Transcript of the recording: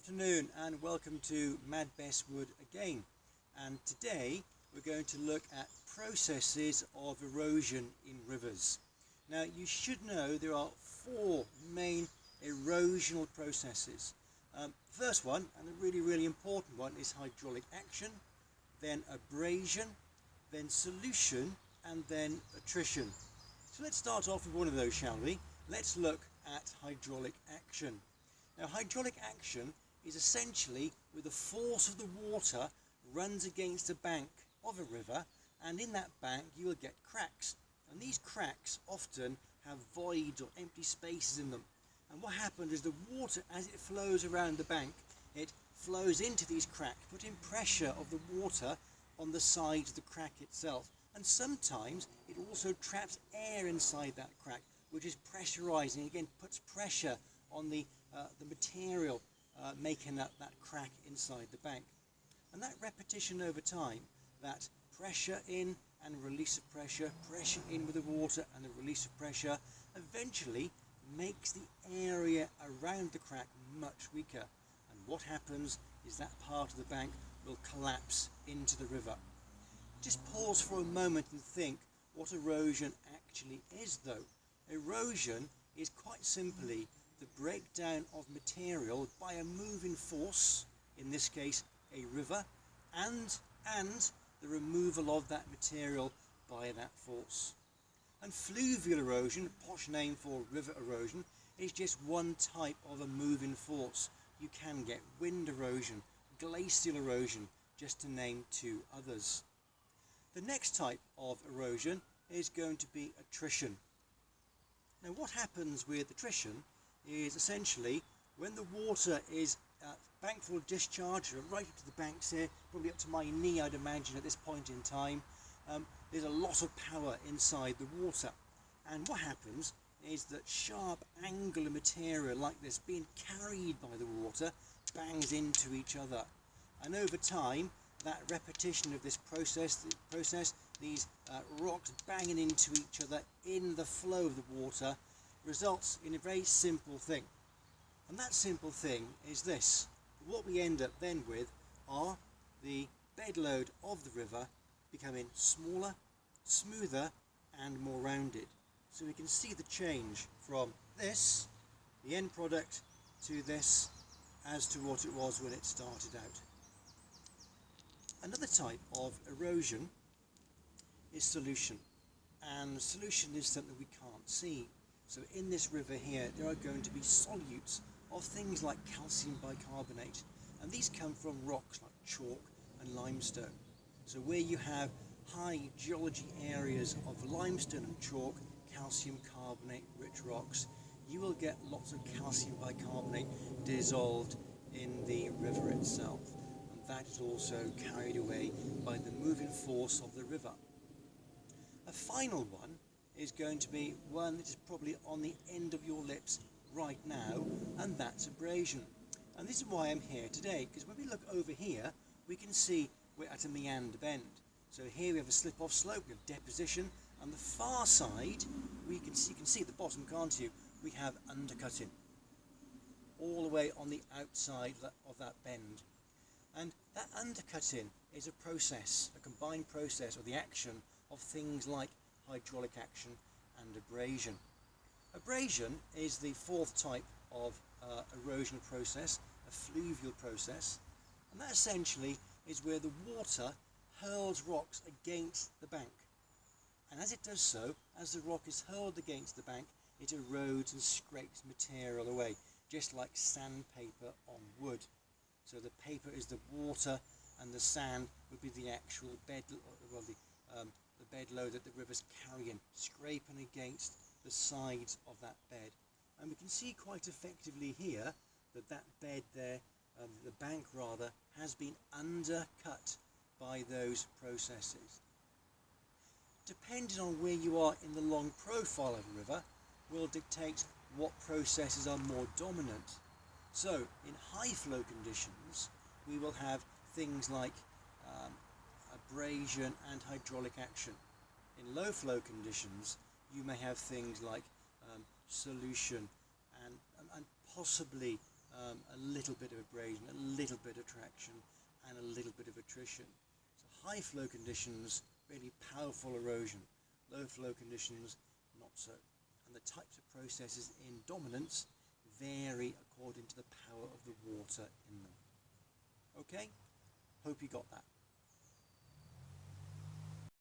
afternoon and welcome to Mad Bestwood again, and today we're going to look at processes of erosion in rivers. Now you should know there are four main erosional processes. First one, and a really important one, is hydraulic action, then abrasion, then solution, and then attrition. So let's start off with one of those, shall we? Let's look at hydraulic action. Now hydraulic action is essentially where the force of the water runs against the bank of a river, and in that bank you will get cracks, and these cracks often have voids or empty spaces in them. And what happens is the water, as it flows around the bank, it flows into these cracks, putting pressure of the water on the sides of the crack itself, and sometimes it also traps air inside that crack, which is pressurizing, again puts pressure on the material making that crack inside the bank. And that repetition over time, that pressure in and release of pressure, pressure in with the water and the release of pressure, eventually makes the area around the crack much weaker. And what happens is that part of the bank will collapse into the river. Just pause for a moment and think what erosion actually is though. Erosion is quite simply the breakdown of material by a moving force, in this case a river, and the removal of that material by that force. And fluvial erosion, posh name for river erosion, is just one type of a moving force. You can get wind erosion, glacial erosion, just to name two others. The next type of erosion is going to be attrition. Now what happens with attrition is essentially when the water is bankful of discharge, right up to the banks here, probably up to my knee I'd imagine at this point in time, there's a lot of power inside the water, and what happens is that sharp angular material like this being carried by the water bangs into each other, and over time that repetition of this process, these rocks banging into each other in the flow of the water, results in a very simple thing. And that simple thing is this. What we end up then with are the bed load of the river becoming smaller, smoother and more rounded. So we can see the change from this, the end product, to this as to what it was when it started out. Another type of erosion is solution, and solution is something we can't see. So in this river here there are going to be solutes of things like calcium bicarbonate, and these come from rocks like chalk and limestone. So where you have high geology areas of limestone and chalk, calcium carbonate rich rocks, you will get lots of calcium bicarbonate dissolved in the river itself, and that is also carried away by the moving force of the river. A final one is going to be one that is probably on the end of your lips right now, and that's abrasion. And this is why I'm here today, because when we look over here we can see we're at a meander bend. So here we have a slip-off slope, we have deposition, and the far side you can see at the bottom, can't you, we have undercutting all the way on the outside of that bend. And that undercutting is a process, a combined process, or the action of things like hydraulic action and abrasion. Abrasion is the fourth type of erosional process, a fluvial process, and that essentially is where the water hurls rocks against the bank, and as it does so, as the rock is hurled against the bank, it erodes and scrapes material away, just like sandpaper on wood. So the paper is the water and the sand would be the actual bed, well, the bed load that the river's carrying, scraping against the sides of that bed. And we can see quite effectively here that that bed there, the bank rather, has been undercut by those processes. Depending on where you are in the long profile of a river will dictate what processes are more dominant. So in high flow conditions we will have things like abrasion and hydraulic action. In low flow conditions you may have things like solution and possibly a little bit of abrasion, a little bit of traction, and a little bit of attrition. So high flow conditions, really powerful erosion. Low flow conditions, not so. And the types of processes in dominance vary according to the power of the water in them. Okay? Hope you got that.